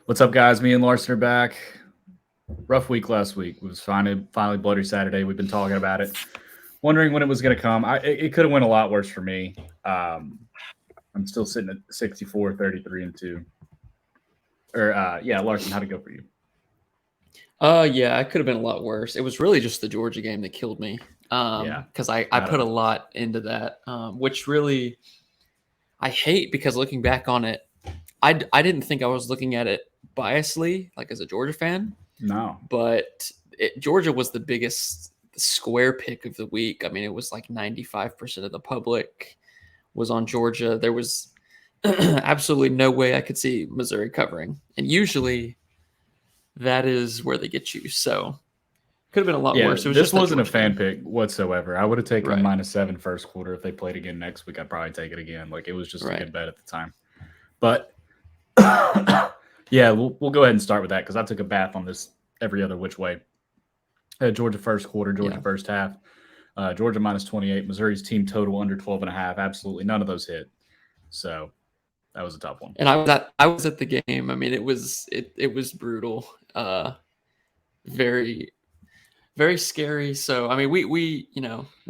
What's up, guys? Me and Larson are back. Rough week last week. It was finally Bloody Saturday. We've been talking about it, wondering when it was going to come. It could have went a lot worse for me. I'm still sitting at 64, 33, and 2. Yeah, Larson, how'd it go for you? Yeah, it could have been a lot worse. It was really just the Georgia game that killed me. Yeah. Because I put a lot into that, which really I hate because looking back on it, I didn't think I was looking at it biasly, like as a Georgia fan, No. but Georgia was the biggest square pick of the week. I mean, it was like 95% of the public was on Georgia. There was absolutely no way I could see Missouri covering. And usually that is where they get you. So could have been a lot worse. It was this just wasn't a Georgia fan game. pick whatsoever. I would have taken Right. -7 first quarter if they played again next week. I'd probably take it again. Like, it was just a Right. good bet at the time. But yeah, we'll go ahead and start with that because I took a bath on this every other which way. Georgia first quarter, Georgia first half. Georgia -28, Missouri's team total under 12.5. Absolutely none of those hit. So that was a tough one. And I was at the game. I mean, it was brutal. Very very scary. So I mean, we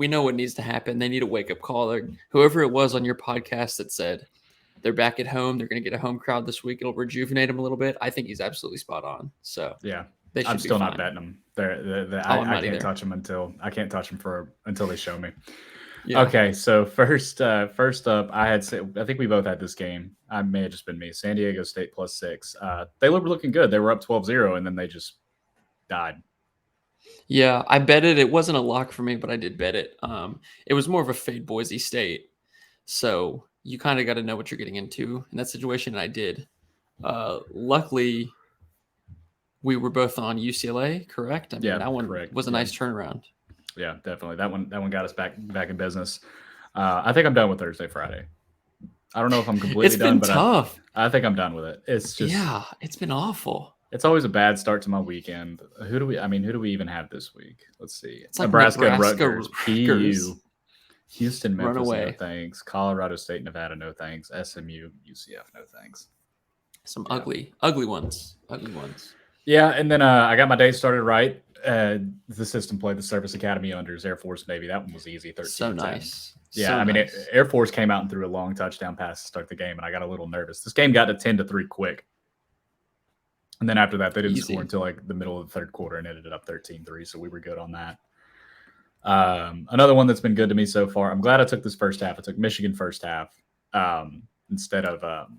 know what needs to happen. They need a wake up call. Whoever it was on your podcast that said they're back at home, they're going to get a home crowd this week. It'll rejuvenate them a little bit. I think he's absolutely spot on. So yeah, they should I'm still be not fine. betting them. I can't touch them until they show me. Yeah. Okay, so first up, I think we both had this game. I may have just been me. San Diego State +6. They were looking good. They were up 12-0, and then they just died. Yeah, I bet it. It wasn't a lock for me, but I did bet it. It was more of a fade Boise State. So you kind of got to know what you're getting into in that situation, and I did. Luckily, we were both on UCLA, correct? I mean, that one was a nice turnaround. Yeah, definitely. That one got us back in business. I think I'm done with Thursday, Friday. I don't know if I'm completely done, but tough. I think I'm done with it. It's just it's been awful. It's always a bad start to my weekend. Who do we even have this week? Let's see. It's like Nebraska and Rutgers. PU. Houston, Memphis, Runaway. no thanks. Colorado State, Nevada, no thanks. SMU, UCF, no thanks. Some ugly ones. Yeah, and then I got my day started right. The system played the Service Academy unders, Air Force, Navy. That one was easy. 13-10. So nice. Yeah, so I mean, nice. Air Force came out and threw a long touchdown pass to start the game, and I got a little nervous. This game got to 10-3 quick. And then after that, they didn't score until like the middle of the third quarter and ended up 13-3, so we were good on that. Another one that's been good to me so far, I'm glad I took this first half. I took Michigan first half instead of full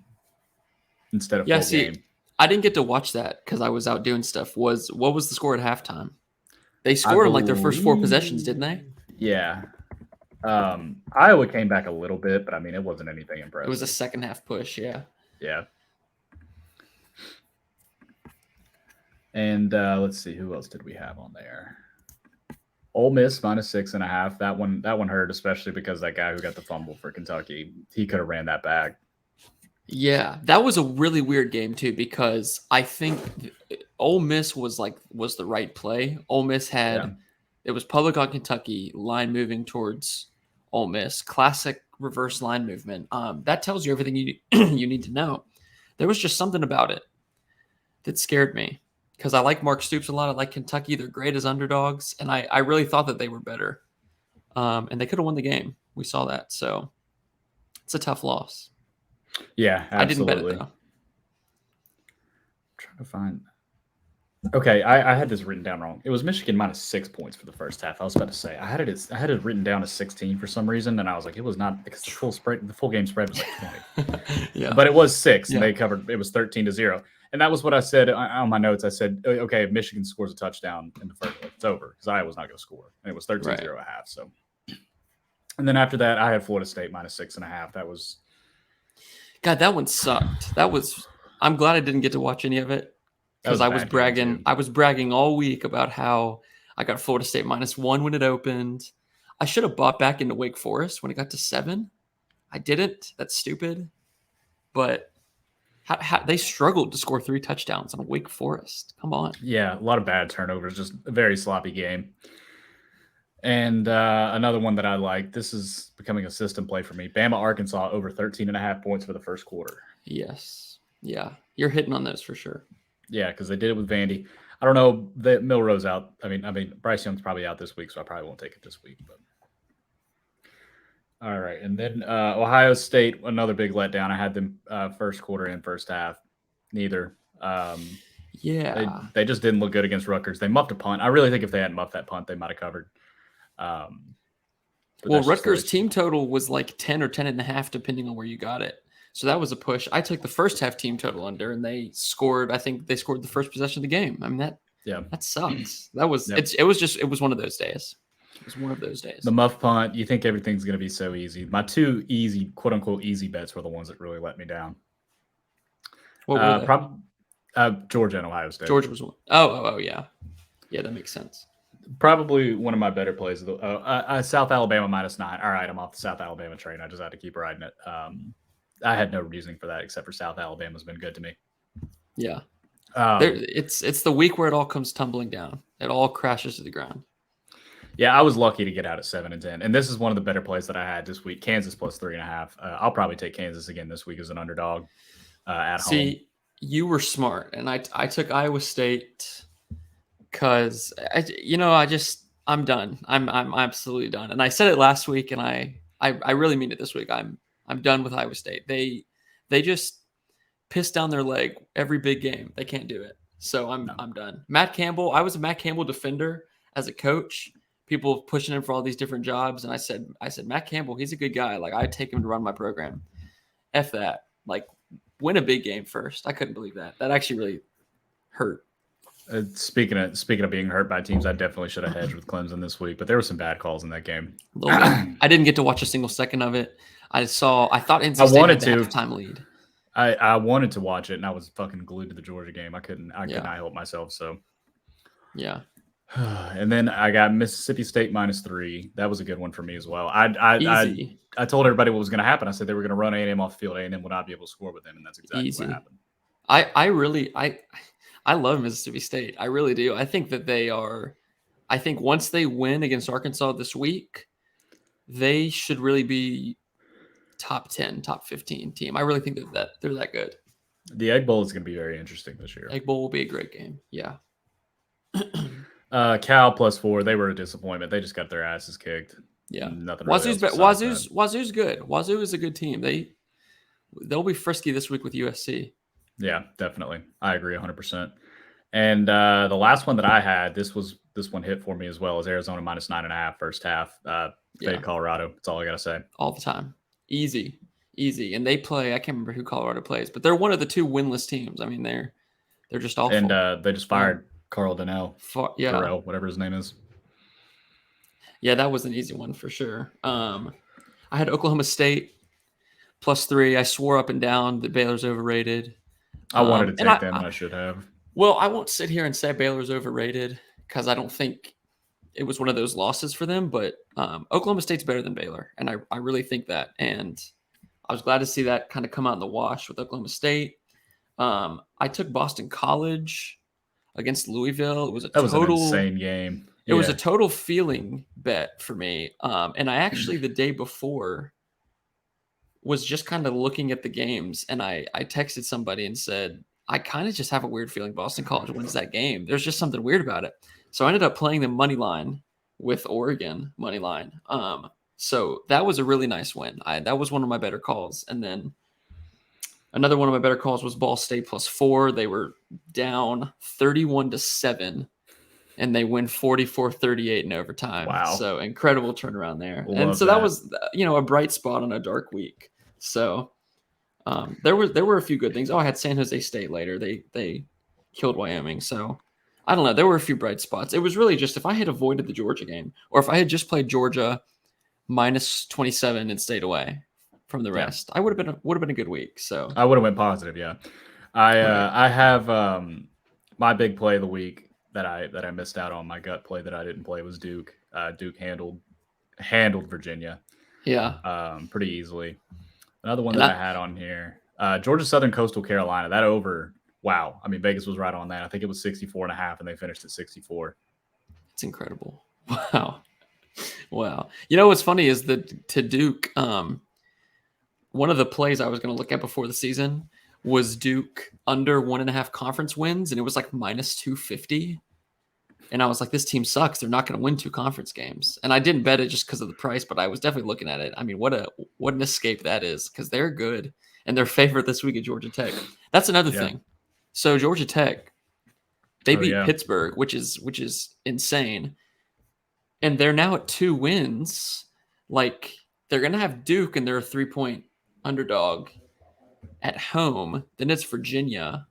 game. I didn't get to watch that because I was out doing stuff. What was the score at halftime? They scored on like their first 4 possessions, didn't they? Yeah. Iowa came back a little bit, but I mean, it wasn't anything impressive. It was a second half push, yeah. Yeah. And let's see, who else did we have on there? Ole Miss -6.5. That one hurt, especially because that guy who got the fumble for Kentucky, he could have ran that back. Yeah, that was a really weird game too because I think Ole Miss was the right play. Ole Miss had it was public on Kentucky, line moving towards Ole Miss, classic reverse line movement. That tells you everything you you need to know. There was just something about it that scared me because I like Mark Stoops a lot. I like Kentucky; they're great as underdogs, and I really thought that they were better, and they could have won the game. We saw that, so it's a tough loss. Yeah, absolutely. I didn't bet it though. I'm trying to find. Okay, I had this written down wrong. It was Michigan -6 points for the first half. I was about to say I had it written down as 16 for some reason, and I was like, it was not because the full game spread was like 20. Yeah, but it was 6, and they covered. It was 13-0, and that was what I said on my notes. I said, okay, if Michigan scores a touchdown in the first, it's over because Iowa's not going to score, and it was 13-0 at half. So, and then after that, I had Florida State -6.5. That was. God, that one sucked. I'm glad I didn't get to watch any of it because I was bragging. I was bragging all week about how I got Florida State -1 when it opened. I should have bought back into Wake Forest when it got to 7. I didn't. That's stupid. But how they struggled to score 3 touchdowns on Wake Forest. Come on. Yeah, a lot of bad turnovers. Just a very sloppy game. And another one that I like, this is becoming a system play for me. Bama, Arkansas over 13.5 points for the first quarter. Yes. Yeah. You're hitting on those for sure. Yeah, because they did it with Vandy. I don't know. The Milrose out. I mean, Bryce Young's probably out this week, so I probably won't take it this week. But all right, and then Ohio State, another big letdown. I had them first quarter and first half. Neither. They just didn't look good against Rutgers. They muffed a punt. I really think if they hadn't muffed that punt, they might have covered. Well, Rutgers' team total was like 10 or 10.5, depending on where you got it. So that was a push. I took the first half team total under, and they scored. I think they scored the first possession of the game. I mean that sucks. That was it was one of those days. It was one of those days. The muff punt. You think everything's going to be so easy. My two easy, quote unquote, easy bets were the ones that really let me down. What were they? Georgia and Ohio State. Georgia was one. Oh yeah, that makes sense. Probably one of my better plays. South Alabama -9. All right, I'm off the South Alabama train. I just had to keep riding it. I had no reasoning for that except for South Alabama's been good to me. Yeah, it's the week where it all comes tumbling down. It all crashes to the ground. Yeah, I was lucky to get out at 7 and 10, and this is one of the better plays that I had this week. Kansas +3.5. I'll probably take Kansas again this week as an underdog at home. See, you were smart, and I took Iowa State because I'm done. I'm absolutely done. And I said it last week, and I really mean it this week. I'm done with Iowa State. They just piss down their leg every big game. They can't do it. So I'm done. Matt Campbell. I was a Matt Campbell defender as a coach. People pushing him for all these different jobs, and I said Matt Campbell. He's a good guy. Like I'd take him to run my program. F that. Like win a big game first. I couldn't believe that. That actually really hurt. Speaking of being hurt by teams, I definitely should have hedged with Clemson this week, but there were some bad calls in that game. I didn't get to watch a single second of it. I thought NC State had the halftime lead. I wanted to watch it, and I was fucking glued to the Georgia game. I could not help myself. So yeah. And then I got Mississippi State -3. That was a good one for me as well. I told everybody what was going to happen. I said they were going to run A&M off the field. A&M would not be able to score with them, and that's exactly what happened. I love Mississippi State. I really do. I think that I think once they win against Arkansas this week, they should really be top 10, top 15 team. I really think that they're that good. The Egg Bowl is going to be very interesting this year. Egg Bowl will be a great game. Yeah. Cal +4. They were a disappointment. They just got their asses kicked. Yeah. Nothing. Wazoo's good. Wazoo is a good team. They'll be frisky this week with USC. Yeah, definitely. I agree 100%. And the last one that I had, this one hit for me as well, is Arizona -9.5 first half. Fade Colorado. That's all I got to say. All the time. Easy. And they play, I can't remember who Colorado plays, but they're one of the two winless teams. I mean, they're just awful. And they just fired Carl Donnell. Darrell, whatever his name is. Yeah, that was an easy one for sure. I had Oklahoma State +3. I swore up and down that Baylor's overrated. I wanted to take them, and I should have. Well, I won't sit here and say Baylor's overrated because I don't think it was one of those losses for them. But Oklahoma State's better than Baylor, and I really think that. And I was glad to see that kind of come out in the wash with Oklahoma State. I took Boston College against Louisville. It was an insane game. It was a total feeling bet for me. And I actually the day before was just kind of looking at the games, and I texted somebody and said, I kind of just have a weird feeling Boston College wins that game. There's just something weird about it. So I ended up playing the money line with Oregon money line. So that was a really nice win. That was one of my better calls. And then another one of my better calls was Ball State +4. They were down 31-7, and they win 44-38 in overtime. Wow. So incredible turnaround there. That was, a bright spot on a dark week. So there were a few good things. I had San Jose State later. They killed Wyoming. So I don't know. There were a few bright spots. It was really just if I had avoided the Georgia game, or if I had just played Georgia -27 and stayed away from the rest, I would have been a good week. So I would have went positive. Yeah. I have my big play of the week that I missed out on. My gut play that I didn't play was Duke. Duke handled Virginia. Yeah. Pretty easily. Another one that I had on here, Georgia Southern Coastal Carolina. That over. Wow. I mean, Vegas was right on that. I think it was 64.5, and they finished at 64. It's incredible. Wow. You know what's funny is that to Duke, one of the plays I was going to look at before the season was Duke under 1.5 conference wins, and it was like minus 250. And I was like, this team sucks. They're not going to win 2 conference games. And I didn't bet it just because of the price, but I was definitely looking at it. I mean, what an escape that is, because they're good and they're favored this week at Georgia Tech. That's another thing. So Georgia Tech, they beat Pittsburgh, which is insane. And they're now at 2 wins. Like, they're going to have Duke, and they're a 3-point underdog at home. Then it's Virginia.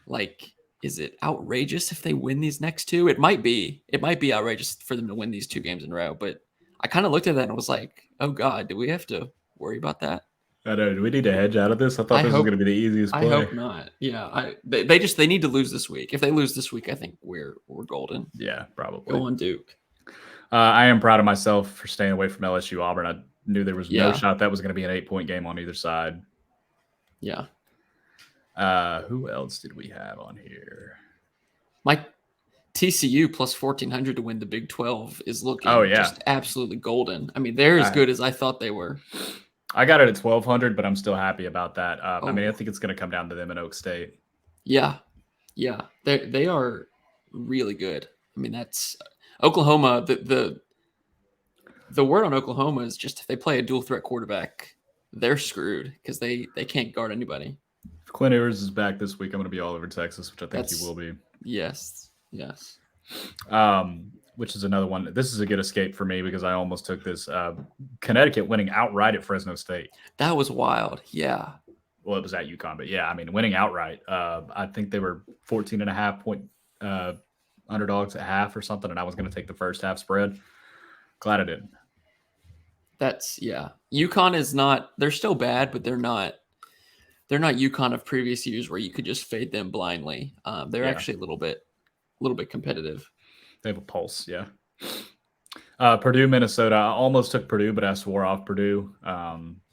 Like, is it outrageous if they win these next 2? It might be. It might be outrageous for them to win these 2 games in a row. But I kind of looked at that and was like, oh, God, do we have to worry about that? I know. Do we need to hedge out of this? I thought this was going to be the easiest play. I hope not. Yeah. They need to lose this week. If they lose this week, I think we're golden. Yeah, probably. Go on, Duke. I am proud of myself for staying away from LSU Auburn. I knew there was no shot that was going to be an 8-point game on either side. Yeah. Who else did we have on here? My TCU plus 1,400 to win the Big 12 is looking just absolutely golden. I mean, they're as good as I thought they were. I got it at 1,200, but I'm still happy about that. I mean, I think it's going to come down to them in Oak State. Yeah. Yeah. They are really good. I mean, that's Oklahoma. The word on Oklahoma is just if they play a dual threat quarterback, they're screwed because they can't guard anybody. If Quinn Ewers is back this week, I'm going to be all over Texas, which I think he will be. Yes. Which is another one. This is a good escape for me because I almost took this. Connecticut winning outright at Fresno State. That was wild. Yeah. Well, it was at UConn, but yeah, I mean, winning outright. I think they were 14.5 point underdogs at half or something, and I was going to take the first half spread. Glad I didn't. UConn is not. They're still bad, but they're not. They're not UConn of previous years where you could just fade them blindly. They're actually a little bit competitive. They have a pulse, yeah. Purdue, Minnesota. I almost took Purdue, but I swore off Purdue,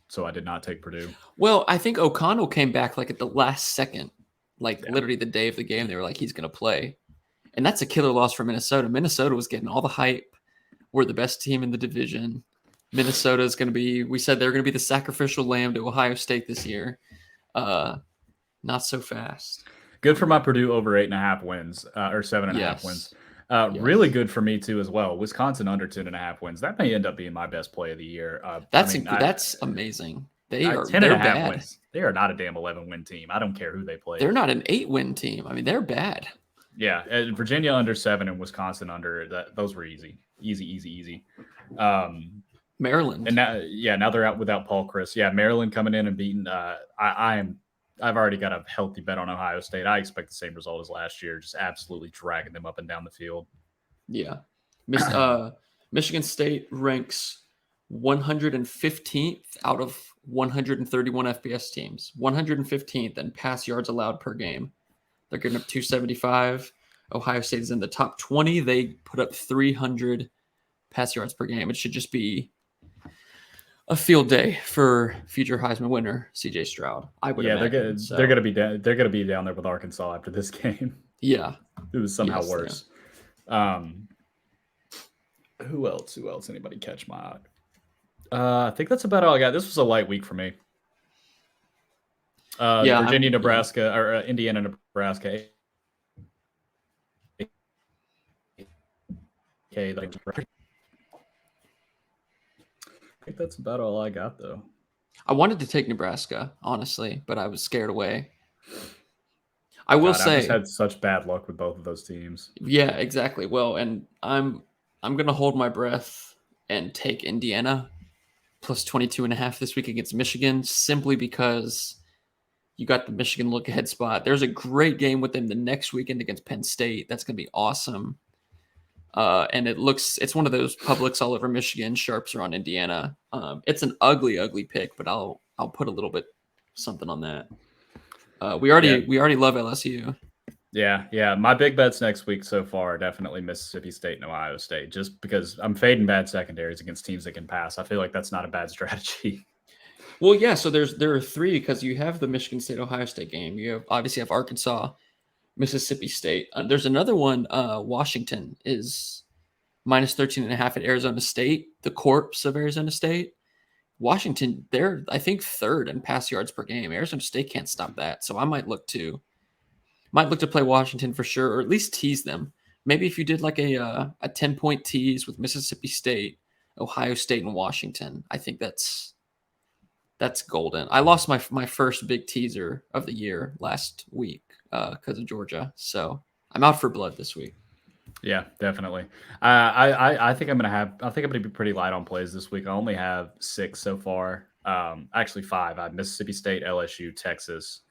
so I did not take Purdue. Well, I think O'Connell came back like at the last second, literally the day of the game. They were like, he's going to play. And that's a killer loss for Minnesota. Minnesota was getting all the hype. We're the best team in the division. Minnesota is going to be, we said they're going to be the sacrificial lamb to Ohio State this year. Not so fast. Good for my Purdue over 8.5 wins or 7.5 wins. Really good for me too as well. Wisconsin under 10.5 wins. That may end up being my best play of the year. That's amazing. They're 10.5 bad. wins. They are not a damn 11-win team. I don't care who they play. They're not an 8-win team. I mean, they're bad. Yeah, Virginia under 7 and Wisconsin under that. Those were easy. Maryland. And now they're out without Paul Chris. Yeah, Maryland coming in and beating. I've already got a healthy bet on Ohio State. I expect the same result as last year, just absolutely dragging them up and down the field. Yeah. Michigan State ranks 115th out of 131 FBS teams. 115th in pass yards allowed per game. They're getting up 275. Ohio State is in the top 20. They put up 300 pass yards per game. It should just be a field day for future Heisman winner CJ Stroud. I would imagine. They're going to be down. They're going to be down there with Arkansas after this game. Yeah, it was somehow worse. Yeah. Who else? Anybody catch my eye? I think that's about all I got. This was a light week for me. Virginia, Nebraska, or Indiana, Nebraska. Okay, I think that's about all I got, though. I wanted to take Nebraska, honestly, but I was scared away. I will say, I just had such bad luck with both of those teams. Yeah, exactly. Well, and I'm going to hold my breath and take Indiana plus 22.5 this week against Michigan, simply because you got the Michigan look ahead spot. There's a great game with them the next weekend against Penn State. That's going to be awesome. And it's one of those Publix all over Michigan. Sharps are on Indiana. It's an ugly pick, but I'll put a little bit something on that. We already love LSU. Yeah. My big bets next week so far are definitely Mississippi State and Ohio State, just because I'm fading bad secondaries against teams that can pass. I feel like that's not a bad strategy. Well, yeah. So there are 3, because you have the Michigan State Ohio State game. You obviously have Arkansas, Mississippi State. There's another one. Washington is minus 13.5 at Arizona State, the corpse of Arizona State. Washington, they're, I think, third in pass yards per game. Arizona State can't stop that. So I might look to play Washington for sure, or at least tease them. Maybe if you did like a 10-point tease with Mississippi State, Ohio State, and Washington, I think that's golden. I lost my first big teaser of the year last week because of Georgia. So I'm out for blood this week. Yeah, definitely. I think I'm gonna be pretty light on plays this week. I only have 6 so far. Actually 5. I have Mississippi State, LSU, Texas,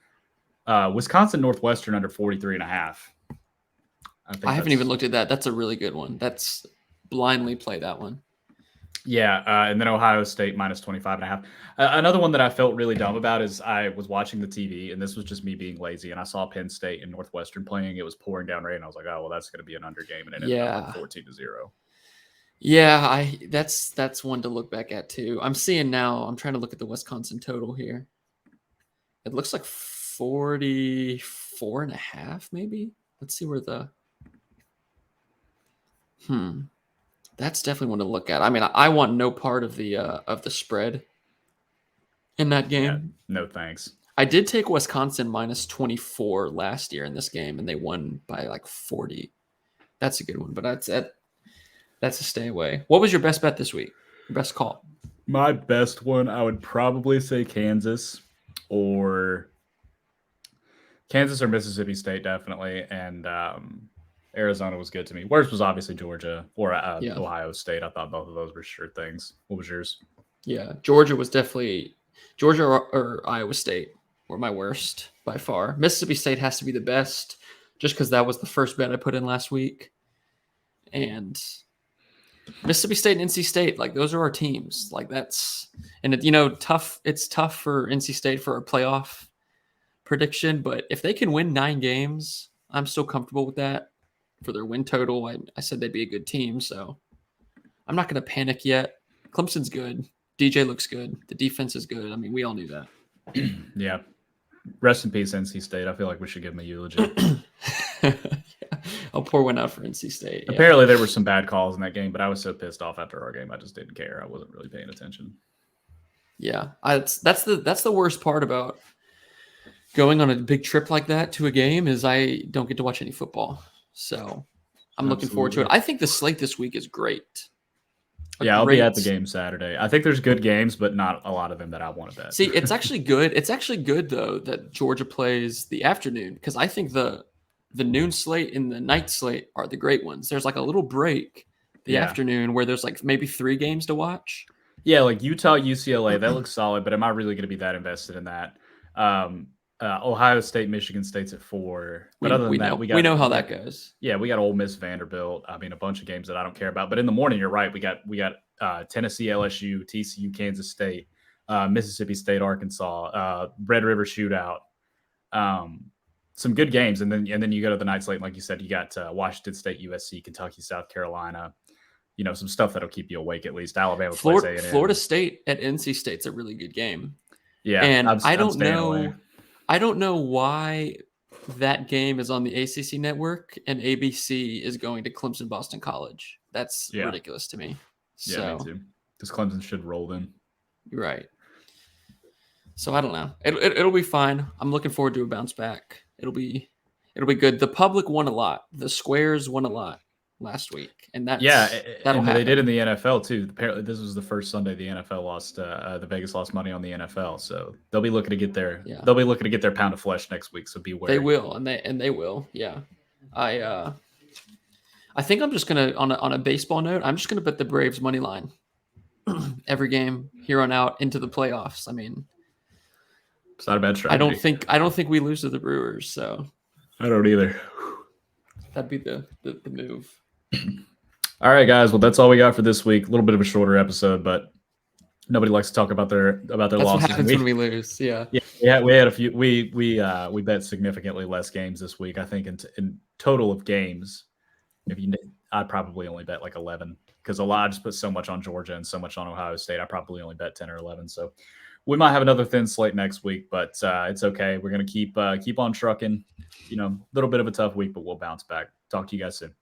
Wisconsin, Northwestern under 43.5. I haven't even looked at that. That's a really good one. That's blindly play that one. Yeah, and then Ohio State minus 25.5. Another one that I felt really dumb about is I was watching the TV, and this was just me being lazy, and I saw Penn State and Northwestern playing. It was pouring down rain, and I was like, oh, well, that's going to be an under game, and it ended up like 14-0. Yeah, that's one to look back at too. I'm seeing now, I'm trying to look at the Wisconsin total here. It looks like 44.5 maybe. Let's see where the that's definitely one to look at. I mean, I want no part of the spread in that game. Yeah, no thanks. I did take Wisconsin minus 24 last year in this game, and they won by like 40. That's a good one, but that's a stay away. What was your best bet this week? Your best call? My best one, I would probably say Kansas or Mississippi State, definitely, and Arizona was good to me. Worst was obviously Georgia or Ohio State. I thought both of those were sure things. What was yours? Yeah, Georgia was definitely Georgia or Iowa State were my worst by far. Mississippi State has to be the best just because that was the first bet I put in last week. And Mississippi State and NC State, like those are our teams. Like that's, and tough. It's tough for NC State for a playoff prediction, but if they can win 9 games, I'm still comfortable with that. For their win total, I said they'd be a good team, so I'm not going to panic yet. Clemson's good. DJ looks good. The defense is good. I mean, we all knew that. Yeah. Rest in peace, NC State. I feel like we should give them a eulogy. Yeah. I'll pour one out for NC State. Yeah. Apparently, there were some bad calls in that game, but I was so pissed off after our game, I just didn't care. I wasn't really paying attention. Yeah, that's the worst part about going on a big trip like that to a game is I don't get to watch any football. So I'm looking forward to it. I think the slate this week is great. I'll be at the game Saturday. I think there's good games, but not a lot of them that I want to bet. See, it's actually good. It's actually good, though, that Georgia plays the afternoon because I think the noon slate and the night slate are the great ones. There's like a little break the afternoon where there's like maybe 3 games to watch. Yeah, like Utah, UCLA, that looks solid, but am I really going to be that invested in that? Ohio State, Michigan State's at 4. But other than that, we know how that goes. Yeah, we got Ole Miss, Vanderbilt. I mean, a bunch of games that I don't care about. But in the morning, you're right. We got Tennessee, LSU, TCU, Kansas State, Mississippi State, Arkansas, Red River Shootout. Some good games, and then you go to the night slate. Like you said, you got Washington State, USC, Kentucky, South Carolina. Some stuff that'll keep you awake at least. Alabama, Florida State at NC State's a really good game. Yeah, and I don't know why that game is on the ACC network and ABC is going to Clemson Boston College. That's ridiculous to me. Yeah, me too. Because Clemson should roll then. You're right. So I don't know. It'll be fine. I'm looking forward to a bounce back. It'll be good. The public won a lot. The squares won a lot last week, and that'll happen. They did in the NFL too. Apparently, this was the first Sunday the NFL lost. The Vegas lost money on the NFL, so they'll be looking to get their they'll be looking to get their pound of flesh next week. So beware. They will, and they will. Yeah, I think I'm just gonna on a baseball note. I'm just gonna bet the Braves money line every game here on out into the playoffs. I mean, it's not a bad strategy. I don't think we lose to the Brewers. So I don't either. That'd be the move. All right, guys. Well, that's all we got for this week. A little bit of a shorter episode, but nobody likes to talk about their losses. What happens when we lose. Yeah. Yeah. We had a few. We bet significantly less games this week. I think in total of games, I'd probably only bet like 11 because I just put so much on Georgia and so much on Ohio State. I probably only bet 10 or 11. So we might have another thin slate next week, but it's okay. We're gonna keep on trucking. A little bit of a tough week, but we'll bounce back. Talk to you guys soon.